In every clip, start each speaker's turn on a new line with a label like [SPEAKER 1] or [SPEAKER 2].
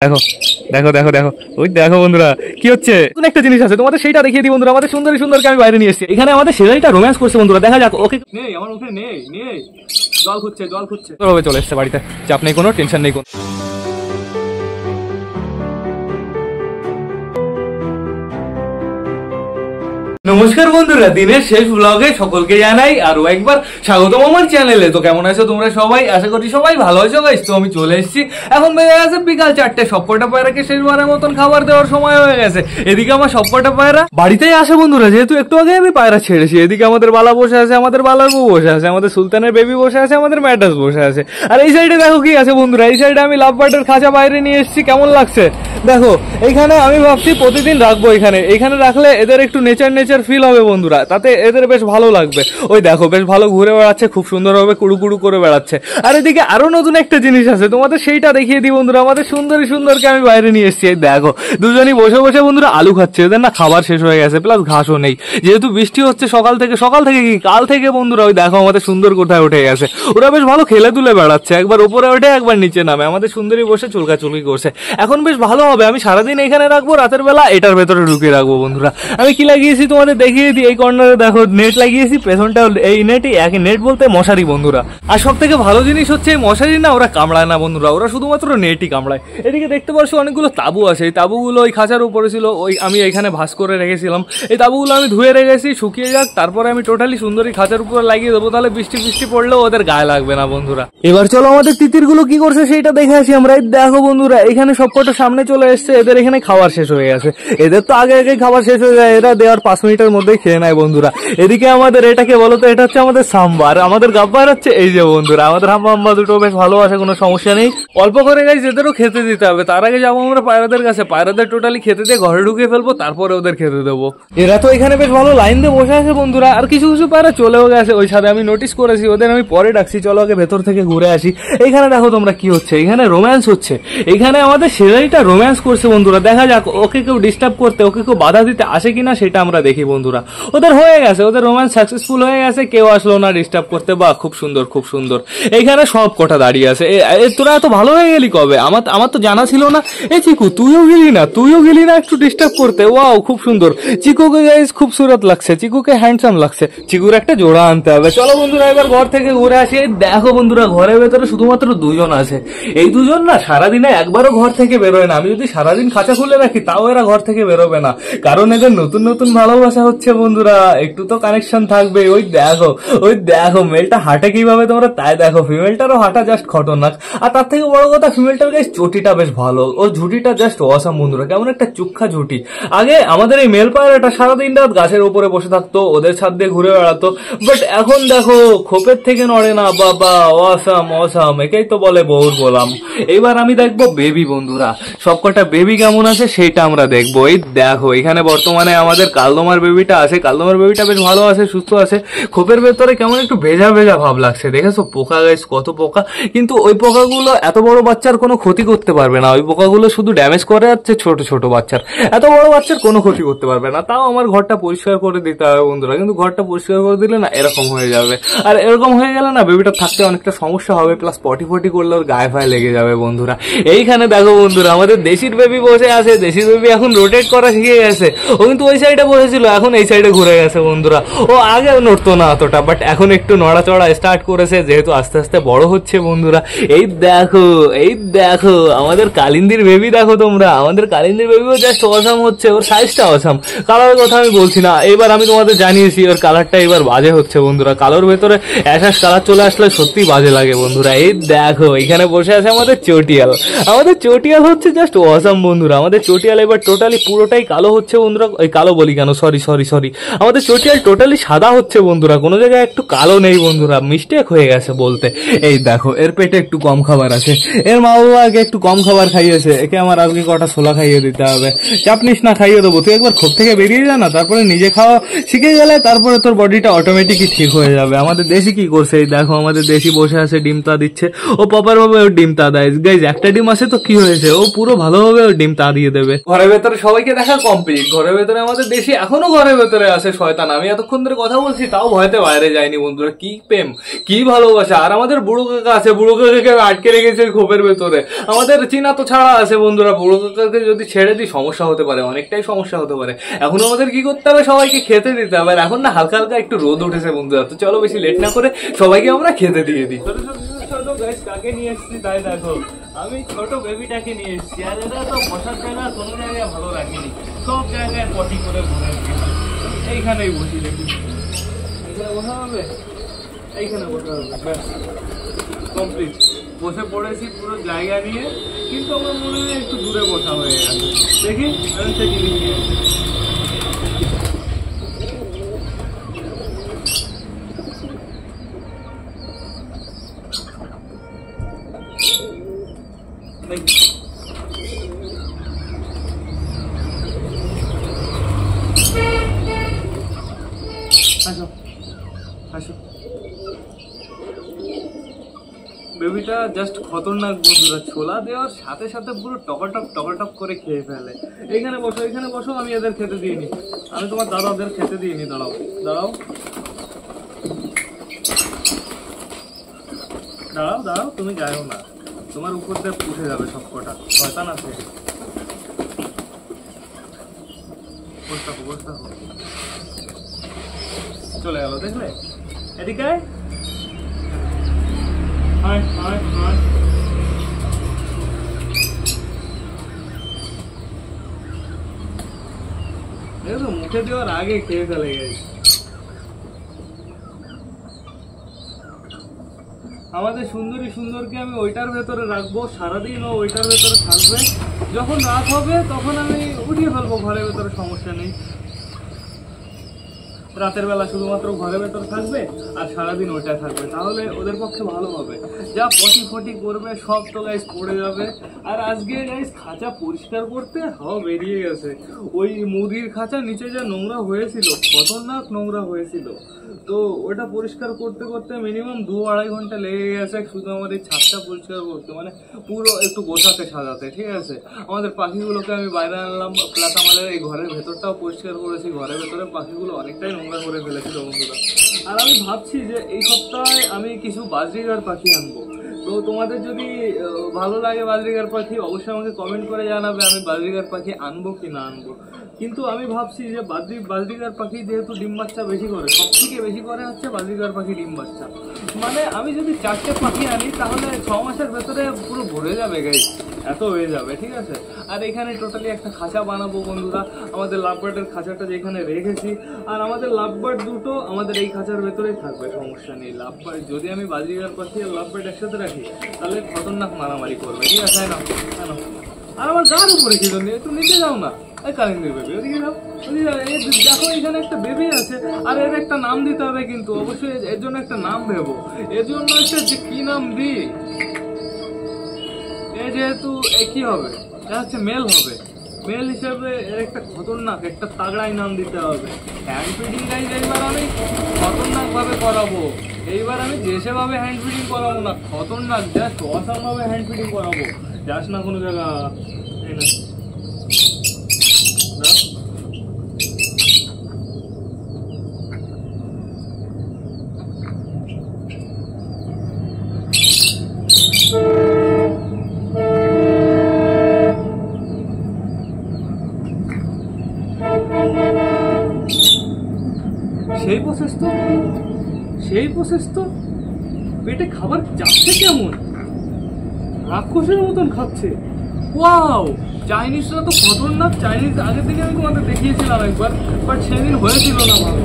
[SPEAKER 1] দেখো দেখো দেখো দেখো ওই দেখো বন্ধুরা কি হচ্ছে, কোন একটা জিনিস আছে তোমাদের সেইটা দেখিয়ে দিই বন্ধুরা। আমাদের সুন্দরী সুন্দরকে আমি বাইরে নিয়ে এসেছি, এখানে আমাদের সেরাইটা রোম্যান্স করছে বন্ধুরা, দেখা যাক। ওকে নেই আমার ওখানে নেই জল খুঁজছে চলে এসছে বাড়িতে, চাপ নেই কোনো, টেনশন নেই কোনো। নমস্কার বন্ধুরা, দিনের শেষ ব্লগে সকলকে জানাই আরো একবার স্বাগতম আমার চ্যানেলে। তো কেমন আছো তোমরা সবাই? আশা করি সবাই ভালো আছো গাইস। তো আমি চলে এসেছি, এখন বেজে গেছে বিকাল 4টে। সবকটা পায়রাকে শেষবারের মতন খাবার দেওয়ার সময় হয়ে গেছে। এদিকে আমার সবকটা পায়রা বাড়িতেই আসে বন্ধুরা, যেহেতু একটু আগে আমি পায়রা ছেড়েছি। এদিকে আমাদের বালা বসে আছে, আমাদের বালার বউ বসে আছে, আমাদের সুলতানের বেবি বসে আছে, আমাদের ম্যাডাস বসে আছে। আর এই সাইডে দেখো কি আছে বন্ধুরা, এই সাইডে আমি লাভ বার্ডের খাঁচা বাইরে নিয়ে এসেছি। কেমন লাগছে দেখো, এইখানে আমি ভাবছি প্রতিদিন রাখবো। এখানে রাখলে এদের একটু নেচার ফিল হবে বন্ধুরা, তাতে এদের বেশ ভালো লাগবে। ওই দেখো বেশ ভালো ঘুরে বেড়াচ্ছে, খুব সুন্দরভাবে কুড়ু করে বেড়াচ্ছে। আর এদিকে আরো নতুন একটা জিনিস আছে, তোমাদের সেইটা দেখিয়ে দিই বন্ধুরা। আমাদের সুন্দরকে আমি বাইরে নিয়ে এসেছি। দেখো দুজনই বসে বসে বন্ধুরা আলু খাচ্ছে। এদের না খাবার শেষ হয়ে গেছে, প্লাস ঘাসও নেই, যেহেতু বৃষ্টি হচ্ছে সকাল থেকে কি কাল থেকে বন্ধুরা। ওই দেখো আমাদের সুন্দর কোথায় উঠে গেছে, ওরা বেশ ভালো খেলে তুলে বেড়াচ্ছে, একবার উপরে ওঠে একবার নিচে নামে। আমাদের সুন্দরী বসে চুলকাচুলকি করছে। এখন বেশ ভালো হবে, আমি সারাদিন এখানে রাখবো, রাতের বেলা এটার ভেতরে ঢুকিয়ে রাখবো বন্ধুরা। আমি কি লাগিয়েছি তোমাদের দেখিয়ে দিই। এই কর্নারে দেখো নেট লাগিয়েছি, পেছনটা এই নেটই, একই নেট বলতে মশারি বন্ধুরা। আর সব থেকে ভালো জিনিস হচ্ছে এই মশারি না ওরা কামড়ায় না বন্ধুরা, ওরা শুধুমাত্র নেটই কামড়ায়। এদিকে দেখতে পাচ্ছ অনেকগুলো তাবু আছে, এই তাবুগুলো ওই খাঁচার উপরে ছিল, ওই আমি এখানে ভাঁজ করে রেখেছিলাম। এই তাবুগুলো আমি ধুয়ে রেখেছি, শুকিয়ে যাক, তারপরে আমি টোটালি সুন্দরী খাঁচার উপরে লাগিয়ে দেবো, তাহলে বৃষ্টি পড়লেও ওদের গায়ে লাগবে না বন্ধুরা। এবার চলো আমাদের তিতিরগুলো কি করছে সেইটা দেখে আসি আমরা। এই দেখো বন্ধুরা, এখানে সবকটা সামনে চলে এসছে, এদের এখানে খাবার শেষ হয়ে গেছে। এদের তো আগে খাবার শেষ হয়ে যায়, এরা দেওয়ার 5 মিনিটের মধ্যেই খেয়ে নেয় বন্ধুরা। এদিকে আমাদের এটাকে বলো তো, এটা হচ্ছে আমাদের সাম্বার, আমাদের গাব্বার হচ্ছে এই যে বন্ধুরা। আমাদের হাম্বা দুটো বেশ ভালোবাসে, কোনো সমস্যা নেই। অল্প করে গাইস এদেরও খেতে দিতে হবে, তার আগে যাবো আমরা পায়রাদের কাছে। পায়রাদের টোটালি খেতে দিয়ে ঘরে ঢুকিয়ে ফেলবো, তারপরে ওদের খেতে দেবো। এরা তো এখানে বেশ ভালো লাইন দিয়ে বসে আছে বন্ধুরা, আর কিছু পায়রা চলেও গেছে ওই সাথে, আমি নোটিস করেছি। ওদের আমি পরে ডাকছি, চলো আগে ভেতর থেকে ঘুরে আসি। এইখানে দেখো তোমরা কি হচ্ছে, এখানে রোম্যান্স হচ্ছে। এখানে আমাদের সেরাইটা রোম্যান্স করছে বন্ধুরা, দেখা যাক ওকে কেউ ডিস্টার্ব করতে, ওকে কেউ বাধা দিতে আসে কিনা সেটা আমরা দেখি বন্ধুরা। ওদের হয়ে গেছে, ওদের রোম্যান্স সাকসেসফুল হয়ে গেছে, কেউ আসলো না ডিস্টার্ব করতে। বা খুব সুন্দর এইখানে সব কটা দাঁড়িয়ে আছে। তোরা এত ভালো হয়ে গেলি কবে? আমার তো জানা ছিল না। চিকু তুইও গেলি না একটু ডিস্টার্ব করতে? ওয়াও খুব সুন্দর। চিকুকে গাইস খুবসুরত লাগছে, চিকুকে হ্যান্ডসাম লাগছে। চিকুর একটা জোড়া আনতে হবে। চলো বন্ধুরা এবার ঘর থেকে ঘুরে আসি। দেখো বন্ধুরা, ঘরের ভেতরে শুধুমাত্র দুজন আছে। এই দুজন না সারাদিনে একবারও ঘর থেকে বেরোয় না। আমি যদি সারাদিন খাঁচা খুলে রাখি তাও এরা ঘর থেকে বেরোবে না, কারণ এদের নতুন ভালোবাসা হচ্ছে বন্ধুরা, একটু তো কানেকশন থাকবে। ওই দেখো মেলটা হাঁটে কিভাবে তোমরা তাই দেখো, ফিমেলটারও হাঁটা জাস্ট খতরনাক। আর তার থেকে বড় কথা, ফিমেলটার গাইস চটিটা বেশ ভালো, ওর ঝুটিটা জাস্ট অসাম বন্ধুরা, কেমন একটা চুক্ষা ঝুটি। আগে আমাদের এই মেল পায়রাটা সারাদিন রাত গাছের উপরে বসে থাকতো, ওদের ছাদ দিয়ে ঘুরে বেড়াতো, বাট এখন দেখো খোপের থেকে নড়ে না। বাবা অসাম, একেই তো বলে বহুর গোলাম। এইবার আমি দেখবো বেবি বন্ধুরা, সবকটা বেবি কেমন আছে সেইটা আমরা দেখবো। এই দেখো এখানে বর্তমানে আমাদের কালদমার বেবিটা আছে, কালদমার বেবিটা বেশ ভালো আছে, সুস্থ আছে। খোপের ভেতরে কেমন একটু ভেজা ভাব লাগছে, দেখেছো পোকা গাইস, কত পোকা। কিন্তু ওই পোকাগুলো এত বড় বাচ্চার কোনো ক্ষতি করতে পারবে না, ওই পোকাগুলো শুধু ড্যামেজ করে যাচ্ছে ছোট বাচ্চার, এত বড় বাচ্চার কোনো ক্ষতি করতে পারবে না। তাও আমার ঘরটা পরিষ্কার করে দিতে হবে বন্ধুরা, কিন্তু ঘরটা পরিষ্কার করে দিলে না এরকম হয়ে যাবে, আর এরকম হয়ে গেলে না বেবিটা থাকতে অনেকটা সমস্যা হবে, প্লাস পটি করলে ওর গায়ে ফায়ে লেগে যাবে বন্ধুরা। এইখানে দেখো বন্ধুরা, আমাদের দেশির বেবি বসে আছে। দেশির বেবি এখন রোটেট করা শিখে গেছে, ও কিন্তু ওই সাইডে বসেছিল, এখন এই সাইডে ঘুরে গেছে বন্ধুরা। ও আগে নড়তো না অতটা, বাট এখন একটু নড়াচড়া স্টার্ট করেছে, যেহেতু আস্তে বড় হচ্ছে বন্ধুরা। এই দেখো আমাদের কালিন্দির বেবি, দেখো তোমরা আমাদের কালিন্দির বেবিও জাস্ট অসাম হচ্ছে, ওর সাইজটা অসাম। কালারের কথা আমি বলছি না, এবার আমি তোমাদের জানিয়েছি ওর কালারটা এবার বাজে হচ্ছে বন্ধুরা। কালোর ভেতরে অ্যাশ কালার চলে আসলে সত্যি বাজে লাগে বন্ধুরা। এই দেখো এখানে বসে আছে আমাদের চটিয়াল হচ্ছে জাস্ট অসাম বন্ধুরা। আমাদের চটিয়াল এবার টোটালি পুরোটাই কালো হচ্ছে বন্ধুরা। ওই কালো বলি কেন, সরি, আমাদের চটিয়াল টোটালি সাদা হচ্ছে বন্ধুরা, কোনো জায়গায় একটু কালো নেই বন্ধুরা, মিস্টেক হয়ে গেছে বলতে। এই দেখো এর পেটে একটু কম খাবার আছে, এর মা বাবা আগে একটু কম খাবার খাইয়েছে, একে আমার আজকে কটা ছোলা খাইয়ে দিতে হবে। চাপ নিস না, খাইয়ে দেবো। তুই একবার খোপ থেকে বেরিয়ে যা না, তারপরে নিজে খাওয়া শিখে গেলে তারপরে তোর বডিটা অটোমেটিকই ঠিক হয়ে যাবে। আমাদের দেশি কি করছে, এই দেখো আমাদের দেশি বসে আছে, ডিম তা দিচ্ছে। ও প্রপার ভাবে ওর ডিম তা দেয় গাইজ। একটা ডিম আছে তো কি হয়েছে, ও পুরো ভালোভাবে ডিম তা দিয়ে দেবে। ঘরের ভেতরে সবাইকে দেখা কমপ্লিট। ঘরের ভেতরে আমাদের দেশে এখনো ঘরের ভেতরে আছে শয়তান। আমি এতক্ষণ ধরে কথা বলছি তাও ভয়তে বাইরে যায়নি বন্ধুরা। কি প্রেম, কি ভালোবাসা। আর আমাদের বুড়ো কাকা আছে, বুড়ো কাকাকে আটকে রেখেছে খোপের ভেতরে। আমাদের চীনা তো ছাড়া আছে বন্ধুরা, বুড়ো কাকাকে যদি ছেড়ে দিই সমস্যা হতে পারে, অনেকটাই সমস্যা হতে পারে। এখন আমাদের কি করতে হবে, সবাইকে খেতে দিতে হবে। আর এখন না হালকা হালকা একটু রোদ উঠেছে বন্ধুরা, তো চলো বেশি লেট না করে সবাইকে আমরা খেতে দিয়ে দিই। ছোট ছোট ছোট গাইস কাকে নিয়ে এসেছি তাই দেখো, আমি ছোট বেবিটাকে নিয়ে এসেছি। আর এরা তো বসার জায়গা কোনো জায়গায় ভালো রাখিনি, সব জায়গায় পটি করে ঘুরে। এইখানেই বসি দেখি, এইখানে বসা হবে, এইখানে বসা হবে, ব্যাস কমপ্লিট। বসে পড়েছি পুরো জায়গা নিয়ে, কিন্তু আমার মনে হয় একটু দূরে বসা হয়ে গেছে। দেখি আমি সে জিনিস নিয়ে আসো আসো। বেবিটা জাস্ট খতরনাক বন্ধুরা, ছোলা দেওয়ার সাথে সাথে পুরো টকাটক করে খেয়ে ফেলে। এখানে বসো, এখানে বসো, আমি এদের খেতে দিইনি। আমি তোমার দাদাদের খেতে দিইনি। দাঁড়াও দাঁড়াও দাঁড়াও দাঁড়াও, তুমি যাও না, তোমার উপর দিয়ে উঠে যাবে সব কটা, শয়তান আছে। বসে থাকো বসে থাকো। চলে গেল দেখলে, এদিকে মুখে দেওয়ার আগে খেয়ে ফেলে গেছে। আমাদের সুন্দরকে আমি ওইটার ভেতরে রাখবো, সারাদিন ও ওইটার ভেতরে থাকবে। যখন রাত হবে তখন আমি উঠিয়ে ফেলবো ঘরের ভেতরে, সমস্যা নেই। রাতের বেলা শুধুমাত্র ঘরের ভেতর থাকবে আর সারাদিন ওইটাই থাকবে, তাহলে ওদের পক্ষে ভালো হবে। যা পটি ফটি করবে সব তো গাইস পড়ে যাবে। আর আজকে গাইস খাঁচা পরিষ্কার করতে হাওয়া বেরিয়ে গেছে। ওই মুরগির খাঁচা নিচে যা নোংরা হয়েছিল, খতরনাক নোংরা হয়েছিল, তো ওটা পরিষ্কার করতে করতে মিনিমাম 2-2.5 ঘন্টা লেগে গেছে শুধু আমার এই ছাদটা পরিষ্কার করতে, মানে পুরো একটু গোছাতে সাজাতে। ঠিক আছে, আমাদের পাখিগুলোকে আমি বাইরে আনলাম, প্লাস আমাদের এই ঘরের ভেতরটাও পরিষ্কার করেছি। ঘরের ভেতরে পাখিগুলো অনেকটাই নোংরা করে ফেলেছিল বন্ধুরা। আর আমি ভাবছি যে এই সপ্তাহে আমি কিছু বাজরিগার পাখি আনবো। তো তোমাদের যদি ভালো লাগে বাজরিগার পাখি, অবশ্যই আমাকে কমেন্ট করে জানাবে আমি বাজরিগার পাখি আনবো কি না আনবো। কিন্তু আমি ভাবছি যে বাজরিগার পাখি যেহেতু ডিম বাচ্চা বেশি করে, সব থেকে বেশি করে হচ্ছে বাজরিগার পাখি ডিম বাচ্চা। মানে আমি যদি 4টে পাখি আনি তাহলে 6 মাসের ভেতরে পুরো ভরে যাবে গাইস, এত হয়ে যাবে। ঠিক আছে, আর এখানে টোটালি একটা খাঁচা বানাবো বন্ধুরা। আমাদের লাভবার্ডের খাঁচাটা যেখানে রেখেছি, আর আমাদের লাভবার্ড দুটো আমাদের এই খাঁচার ভেতরেই থাকবে, সমস্যা নেই। লাভবার্ড যদি আমি বাজরিগার পাখি আর লাভবার্ড একসাথে রাখি তাহলে খতরনাক মারামারি করবে। ঠিক আছে না, আর আমার গান উপরে ছিল, একটু নিচে যাও না। কালিন্দির বেবি ওদিকে যাও, দেখো এখানে একটা বেবি আছে, আর এর একটা নাম দিতে হবে। কিন্তু অবশ্যই এর জন্য একটা নাম ভেবো, এর জন্য যে কি নাম দিই। যেহেতু কি হবে, এটা হচ্ছে মেল হবে, মেল হিসেবে এর একটা খতরনাক একটা তাগড়াই নাম দিতে হবে। হ্যান্ড ফিডিং গাইজ এইবার আমি খতরনাক ভাবে করাবো। এইবার আমি যেভাবে হ্যান্ড ফিডিং করাবো না, খতরনাক জাস্ট অসাম ভাবে হ্যান্ড ফিডিং করাবো। যাস না কোনো জায়গা, সেই প্রসেস তো পেটে খাবার যাচ্ছে কেমন, রাক্ষসের মতন খাচ্ছে। ওয়াও, চাইনিজরা তো খতরনাক। চাইনিজ আগে থেকে আমি তোমাদের দেখিয়েছিলাম একবার, বাট সেদিন হয়েছিল না ভালো।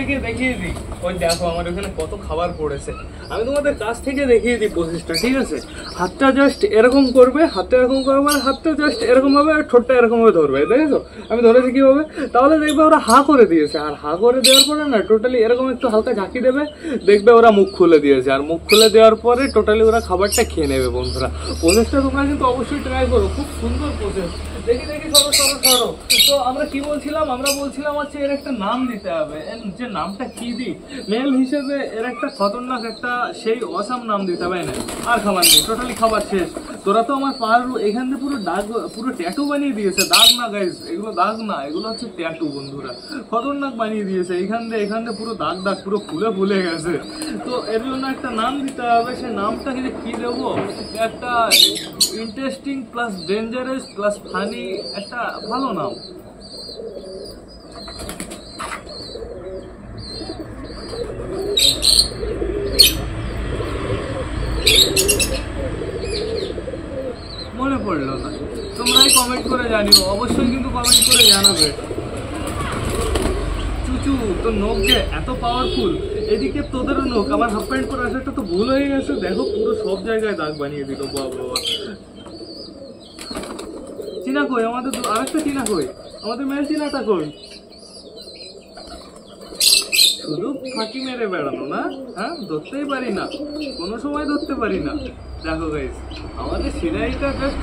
[SPEAKER 1] থেকে দেখিয়ে দিই। ওই দেখো আমার ওখানে কত খাবার পড়েছে, আমি তোমাদের কাছ থেকে দেখিয়ে দিই প্রসেসটা, ঠিক আছে? হাতটা জাস্ট এরকম করবে, হাতটা এরকম করবে, হাতটা জাস্ট এরকম ভাবে, আর ঠোঁটটা এরকম ভাবে ধরবে, দেখেছো আমি ধরেছি কিভাবে? তাহলে দেখবে ওরা হা করে দিয়েছে, আর হা করে দেওয়ার পরে না টোটালি এরকম একটু হালকা ঝাঁকি দেবে, দেখবে ওরা মুখ খুলে দিয়েছে, আর মুখ খুলে দেওয়ার পরে টোটালি ওরা খাবারটা খেয়ে নেবে। বন্ধুরা প্রসেসটা তোমরা কিন্তু অবশ্যই ট্রাই করো, খুব সুন্দর প্রসেস। দেখি দেখি সরো সরো সরো। তো আমরা কি বলছিলাম? আমরা বলছিলাম হচ্ছে এর একটা নাম দিতে হবে। যে নামটা কি দিই? মেল হিসেবে এর একটা খতরনাক একটা সেই অসাম নাম দিতে হবে না। আর খাবার নেই, টোটালি খাবার শেষ। তোরা তো আমার পাহাড় এখান থেকে পুরো দাগ, পুরো ট্যাটু বানিয়ে দিয়েছে। দাগ না গাইস, এগুলো দাগ না, এগুলো হচ্ছে ট্যাটু। বন্ধুরা খতরনাক বানিয়ে দিয়েছে, এখান দিয়ে পুরো দাগ দাগ পুরো ফুলে ফুলে গেছে। তো এর জন্য একটা নাম দিতে হবে। সে নামটা কি দেবো? একটা interesting plus dangerous plus funny একটা ভালো নাম। মনে পড়লো না, তোমরাই কমেন্ট করে জানিও, অবশ্যই কিন্তু কমেন্ট করে জানাবে। চুচু তোর নখ যে এত পাওয়ারফুল, এদিকে তোদেরও নখ, আমার হাফ প্যান্ট পরে আসাটা তো ভুল হয়ে গেছে। দেখো পুরো সব জায়গায় দাগ বানিয়ে দিল। বাবা চিনা কই আমাদের? আরেকটা চিনা কই? আমাদের মেয়ের চিনাটা কই? শুধু ফাঁকি মেরে বেড়ানো না, হ্যাঁ ধরতেই পারি না, কোনো সময় ধরতে পারি না। দেখো গাইস আমাদের সিনারিটা জাস্ট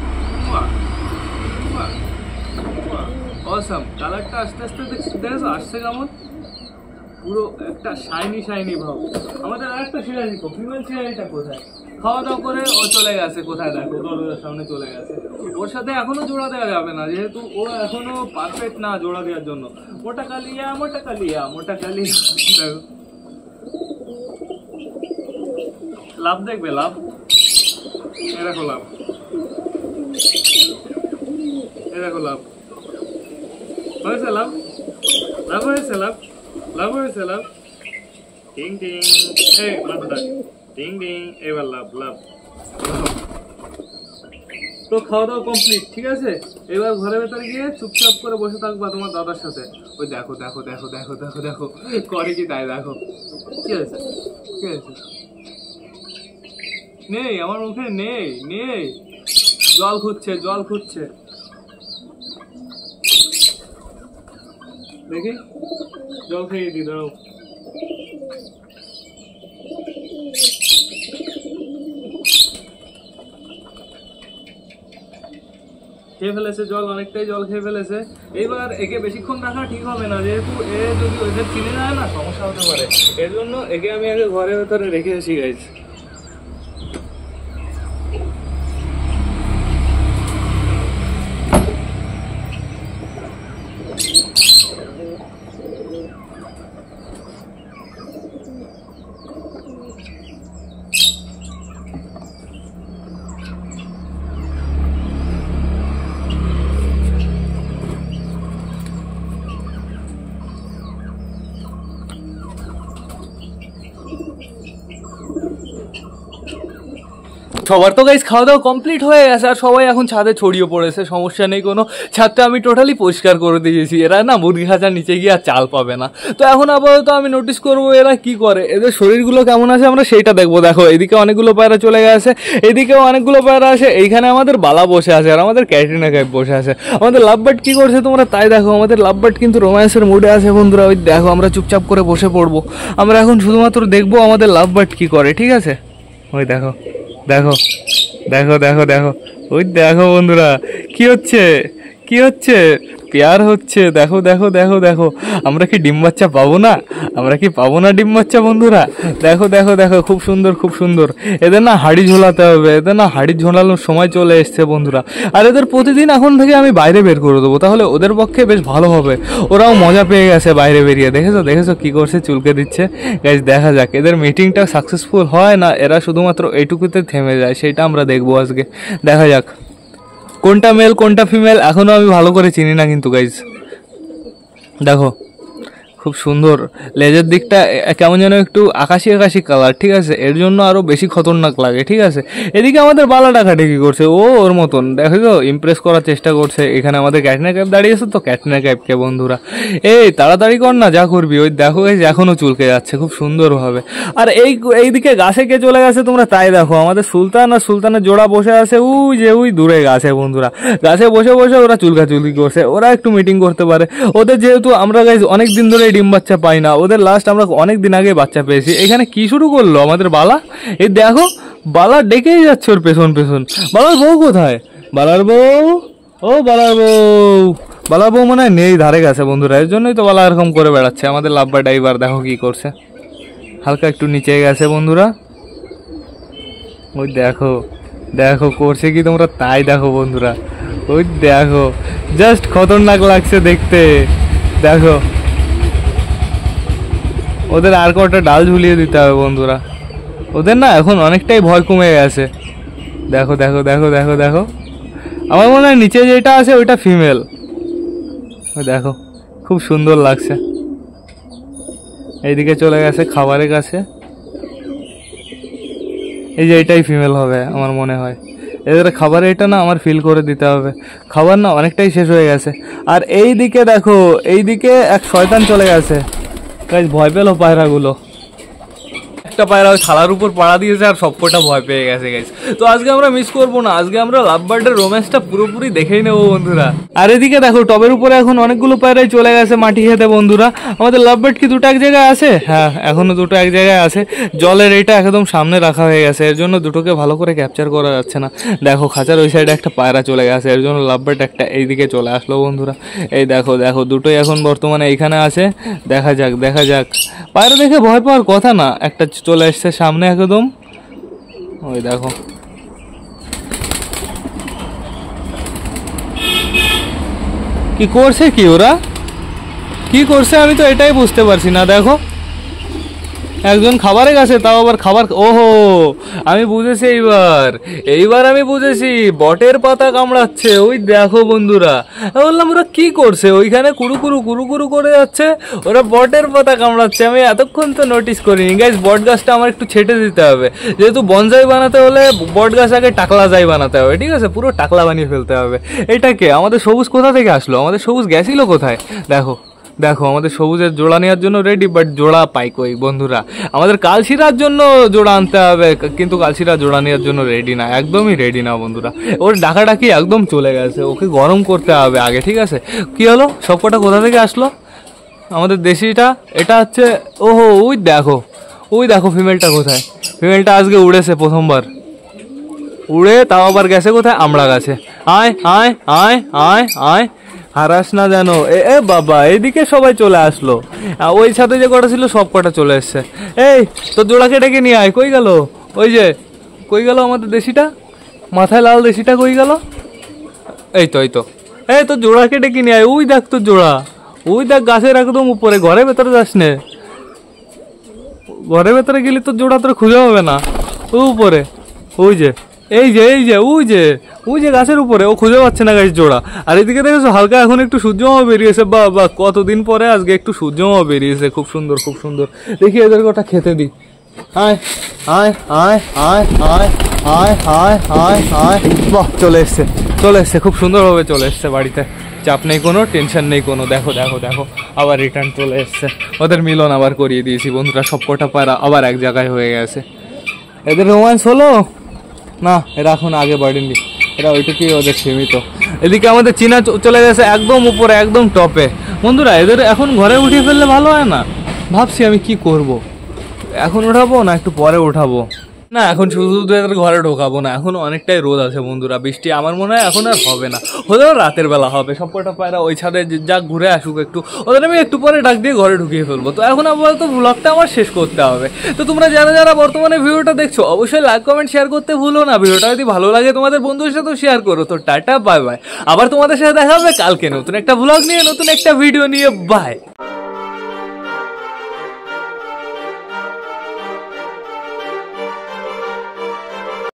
[SPEAKER 1] অসাম। কালারটা আস্তে আস্তে দেখো আসছে কেমন, পুরো একটা শাইনি শাইনি ভাব। আমাদের আরেকটা সিনারি, ফিমেল সিনারিটা কোথায়? খাওয়া দাওয়া করে ও চলে গেছে কোথায়, দেখো দরজার সামনে চলে গেছে। ওর সাথে এখনো জোড়া দেওয়া যাবে না, যেহেতু ও এখনো পারফেক্ট না জোড়া দেওয়ার জন্য। মোটা কালিয়া মোটা কালিয়া মোটা কালিয়া। দেখো লাভ দেখবে, লাভ এরকম লাভ, এরকম লাভ হয়েছে, লাভ লাভ হয়েছে, লাভ লাভ হয়েছে, লাভ টিং টিং। এই মাথাটা টিং টিং, এবার লাভ লাভ। তো খাওয়া দাওয়া কমপ্লিট, ঠিক আছে? এবার ঘরের ভেতরে গিয়ে চুপচাপ করে বসে থাকবা তোমার দাদার সাথে। ওই দেখো দেখো দেখো দেখো দেখো দেখো করে কি তাই, দেখো কি আছে, কি আছে? নেই আমার মুখে, নেই নেই, জল খুঁজছে, জল খুঁজছে। দেখি জল খেয়ে দি, দাও। খেয়ে ফেলেছে জল, অনেকটাই জল খেয়ে ফেলেছে। এবার একে বেশিক্ষণ রাখা ঠিক হবে না, যেহেতু এ যদি ওদের চিনে যায় না সমস্যা হতে পারে। এর জন্য একে আমি আগে ঘরের ভেতরে রেখে এসি গাইজ। সবার তো গাইস খাওয়া দাওয়া কমপ্লিট হয়ে গেছে, আর সবাই এখন ছাদে ছড়িয়ে পড়েছে। সমস্যা নেই কোনো, ছাদটা আমি টোটালি পরিষ্কার করে দিয়েছি। এরা না মুরগি খাঁচার নিচে গিয়ে আর চাল পাবে না। তো এখন আপাতত আমি নোটিস করবো এরা কি করে, এদের শরীরগুলো কেমন আছে আমরা সেইটা দেখবো। দেখো এদিকে অনেকগুলো পায়রা চলে গেছে, এদিকেও অনেকগুলো পায়রা আছে। এইখানে আমাদের বালা বসে আছে, আর আমাদের ক্যাটরিনা কাইফ বসে আছে। আমাদের লাভবার্ড কি করছে তোমরা তাই দেখো। আমাদের লাভবার্ড কিন্তু রোম্যান্সের মুডে আছে বন্ধুরা। ওই দেখো আমরা চুপচাপ করে বসে পড়বো, আমরা এখন শুধুমাত্র দেখবো আমাদের লাভবার্ড কি করে, ঠিক আছে? ওই দেখো দেখো দেখো দেখো দেখো, ওই দেখো বন্ধুরা কি হচ্ছে, কি হচ্ছে, পেয়ার হচ্ছে। দেখো দেখো দেখো দেখো, আমরা কি ডিম বাচ্চা পাবো না? আমরা কি পাবো না ডিম বাচ্চা বন্ধুরা? দেখো দেখো দেখো, খুব সুন্দর খুব সুন্দর। এদের না হাড়ি ঝোলাতে হবে, এদের না হাড়ি ঝোলানোর সময় চলে এসছে বন্ধুরা। আর এদের প্রতিদিন এখন থেকে আমি বাইরে বের করে দেবো, তাহলে ওদের পক্ষে বেশ ভালো হবে। ওরাও মজা পেয়ে গেছে বাইরে বেরিয়ে। দেখেছো দেখেছো কি করছে, চুলকে দিচ্ছে। গাইস দেখা যাক এদের মিটিংটা সাকসেসফুল হয় না এরা শুধুমাত্র এইটুকুতে থেমে যায়, সেটা আমরা দেখবো আজকে। দেখা যাক কোনটা মেল কোনটা ফিমেল এখনো আমি ভালো করে চিনি না কিন্তু গাইজ। দেখো খুব সুন্দর। লেজের দিকটা কেমন যেন একটু আকাশি আকাশি কালার, ঠিক আছে, এর জন্য আরো বেশি খতরনাক লাগে, ঠিক আছে। এদিকে আমাদের বালা ডাকাডাকি করছে, ও ওর মতন দেখো তো ইমপ্রেস করার চেষ্টা করছে। এখানে আমাদের ক্যাটরিনা কাইফ দাঁড়িয়েছে, তো ক্যাটরিনা কাইফকে বন্ধুরা এই তাড়াতাড়ি কর না, যা করবি। ওই দেখো এই এখনো চুলকে যাচ্ছে খুব সুন্দরভাবে। আর এইদিকে গাছে কে চলে গেছে তোমরা তাই দেখো, আমাদের সুলতান আর সুলতানের জোড়া বসে আছে ওই দূরে গাছে বন্ধুরা। গাছে বসে বসে ওরা চুলকাচুলকি করছে, ওরা একটু মিটিং করতে পারে। ওদের যেহেতু আমরা গাইজ অনেক দিন ধরে ডিম বাচ্চা পাই না, ওদের লাস্ট আমরা অনেক দিন আগে বাচ্চা পেয়েছি। এখানে কি শুরু করলো আমাদের বালা, এই দেখো বালা ডেকেই যাচ্ছে ওর পেছন পেছন। বালার বউ কোথায়? বালার বউ, ও বালার বউ, বালার বউ মনে হয় নেই ধারে গেছে বন্ধুরা, এর জন্যই তো বালা এরকম করে বেড়াচ্ছে। আমাদের লাভবা ড্রাইভার দেখো কি করছে, হালকা একটু নিচে গেছে বন্ধুরা। ওই দেখো দেখো করছে কি তোমরা তাই দেখো বন্ধুরা, ওই দেখো জাস্ট খতরনাক লাগছে দেখতে। দেখো ওদের আর কটা ডাল ঝুলিয়ে দিতে হবে বন্ধুরা, ওদের না এখন অনেকটাই ভয় কমে গেছে। দেখো দেখো দেখো দেখো দেখো, আমার মনে হয় নিচে যেটা আছে ওইটা ফিমেল। দেখো খুব সুন্দর লাগছে। এইদিকে চলে গেছে খাবারের কাছে, এই যে এটাই ফিমেল হবে আমার মনে হয়। এদের খাবার এটা না আমার ফিল করে দিতে হবে, খাবার না অনেকটাই শেষ হয়ে গেছে। আর এই দিকে দেখো, এইদিকে এক শয়তান চলে গেছে, ভয় পেলো পায়রাগুলো। একটা পায়রা ওই থালার উপর পাড়া দিয়েছে আর সবকটা ভয় পেয়ে গেছে গাইস। তো আজকে আমরা মিস করবো না, আজকে আমরা লাভ বার্ডের রোম্যান্সটা পুরোপুরি দেখেই নেবো বন্ধুরা। আর এদিকে দেখো টবের উপরে এখন অনেকগুলো পায়রাই চলে গেছে মাটি খেতে বন্ধুরা। আমাদের লাভ বার্ড কি দুটো এক জায়গায় আছে? হ্যাঁ এখনো দুটো এক জায়গায় আছে, জলের এটা একদম সামনে রাখা হয়ে গেছে, এর জন্য দুটোকে ভালো করে ক্যাপচার করা যাচ্ছে না। দেখো খাঁচার ওই সাইডে একটা পায়রা চলে গেছে, এর জন্য লাভ বার্ড একটা এইদিকে চলে আসলো বন্ধুরা। এই দেখো দেখো দুটোই এখন বর্তমানে এইখানে আছে, দেখা যাক দেখা যাক। পায়রা দেখে ভয় পাওয়ার কথা না, একটা চলে এসছে সামনে একদম, ওই দেখো। কি করছে কি ওরা, কি করছে আমি তো এটাই বুঝতে পারছি না। দেখো একজন খাবারে গেছে, তাও আবার খাবার, ওহো আমি বুঝেছি এইবার, এইবার আমি বুঝেছি, বটের পাতা কামড়াচ্ছে। ওই দেখো বন্ধুরা, বললাম ওরা কি করছে ওইখানে, কুরু কুরু কুরু কুরু করে যাচ্ছে, ওরা বটের পাতা কামড়াচ্ছে। আমি এতক্ষণ তো নোটিস করিনি গাইজ। বট গাছটা আমার একটু ছেটে দিতে হবে, যেহেতু বনজাই বানাতে হলে বট গাছ আগে টাকলা যাই বানাতে হবে, ঠিক আছে, পুরো টাকলা বানিয়ে ফেলতে হবে। এটাকে আমাদের সবুজ কোথা থেকে আসলো, আমাদের সবুজ গেছিল কোথায়? দেখো দেখো আমাদের সবুজের জোড়া নেওয়ার জন্য রেডি, বাট জোড়া পাই কই বন্ধুরা। আমাদের কালশিরার জন্য জোড়া আনতে হবে, কিন্তু কালশিরা জোড়া নেওয়ার জন্য রেডি না, একদমই রেডি না বন্ধুরা। ওর ডাকাডাকি একদম চলে গেছে, ওকে গরম করতে হবে আগে, ঠিক আছে। কি হলো, সবকটা কোথা থেকে আসলো? আমাদের দেশিটা এটা হচ্ছে, ওহো ওই দেখো, ওই দেখো ফিমেলটা কোথায়, ফিমেলটা আজকে উড়েছে প্রথমবার, উড়ে তাও আবার গেছে কোথায়, আমরা গাছে। আয় আয় আয় আয় আয়, হারাস না যেন। এ বাবা এইদিকে সবাই চলে আসলো, ওই সাথে যে কটা ছিল সব কটা চলে এসছে। এই তোর জোড়াকে ডেকে নিয়ে আয়, কই গেল, ওই যে কই গেল আমাদের দেশিটা, মাথায় লাল দেশিটা কই গেল? এই তো এই তো, এই তোর জোড়াকে ডেকে নিয়ে আয়, ওই দেখ তোর জোড়া, ওই দেখ গাছের একদম উপরে, ঘরের ভেতরে যাস নে, ঘরের ভেতরে গেলে তোর জোড়া তোর খুঁজে হবে না, ও উপরে, ওই যে এই যে এই যে ওই যে ওই যে গাছের উপরে, ও খুঁজে পাচ্ছে না গাছ জোড়া। আর এদিকে দেখেছো হালকা এখন একটু সূর্যমামা বেরিয়েছে, বা বা কতদিন পরে আজকে একটু সূর্যমামা বেরিয়েছে, খুব সুন্দর খুব সুন্দর। দেখি এদের কটা খেতে দিই। আয় আয় আয় আয় আয় আয় আয় আয় আয়, বাহ চলে এসছে চলে এসছে, খুব সুন্দরভাবে চলে এসছে বাড়িতে, চাপ নেই কোনো, টেনশন নেই কোনো। দেখো দেখো দেখো আবার রিটার্ন চলে এসছে, ওদের মিলন আবার করিয়ে দিয়েছি বন্ধুরা, সব কটা পায়রা আবার এক জায়গায় হয়ে গেছে। এদের রোমান্স হলো না, এরা এখন আগে বাড়েনি, এরা ওইটুকুই ওদের সীমিত। এদিকে আমাদের চীনা চলে গেছে একদম উপরে, একদম টপে বন্ধুরা। এদের এখন ঘরে উঠিয়ে ফেললে ভালো হয় না, ভাবছি আমি কি করব, এখন উঠাবো না একটু পরে উঠাবো, না এখন শুধু শুধু এদের ঘরে ঢোকাবো না, এখন অনেকটাই রোদ আছে বন্ধুরা, বৃষ্টি আমার মনে হয় এখন আর হবে না, হলেও রাতের বেলা হবে। সবকটা পায়রা ওই ছাদে যাক ঘুরে আসুক একটু, ওদের আমি একটু পরে ডাক দিয়ে ঘরে ঢুকিয়ে ফেলবো। তো এখন আপাতত ব্লগটা আমার শেষ করতে হবে। তো তোমরা যারা যারা বর্তমানে ভিডিওটা দেখছো অবশ্যই লাইক কমেন্ট শেয়ার করতে ভুলো না, ভিডিওটা যদি ভালো লাগে তোমাদের বন্ধুদের সাথেও শেয়ার করো। তো টাটা বাই বাই, আবার তোমাদের সাথে দেখা হবে কালকে নতুন একটা ব্লগ নিয়ে, নতুন একটা ভিডিও নিয়ে, বাই।